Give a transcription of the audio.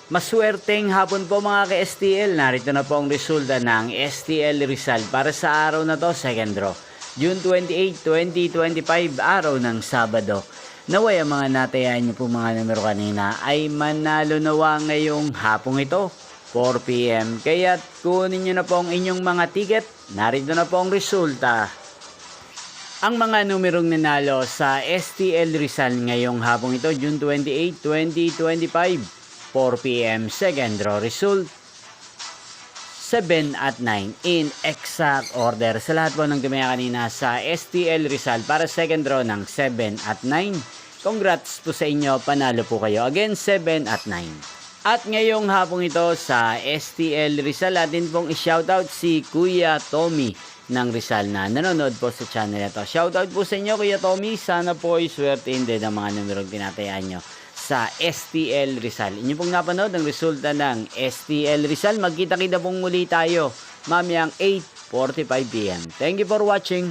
Maswerteng hapon po mga ka-STL. Narito na po ang resulta ng STL Rizal para sa araw na to, second draw. June 28, 2025, araw ng Sabado. Naway ang mga natayan niyo po mga numero kanina ay manalo nawa ngayong hapong ito, 4 PM. Kaya kunin niyo na po ang inyong mga ticket. Narito na po ang resulta. Ang mga numerong nanalo sa STL Rizal ngayong hapong ito, June 28, 2025. 4 PM, second draw result 7 at 9 in exact order. Sa lahat po ng tumaya kanina sa STL Rizal para second draw ng 7 at 9, congrats po sa inyo, panalo po kayo. Again, 7 at 9. At ngayong hapong ito sa STL Rizal, atin pong i-shoutout si Kuya Tommy ng Rizal na nanonood po sa channel ito. Shoutout po sa inyo Kuya Tommy, sana po ay swertein din ang mga numerong tinatayaan nyo sa STL Rizal. Inyo pong napanood ang resulta ng STL Rizal. Magkita-kita pong muli tayo mamayang 8:45 PM. Thank you for watching.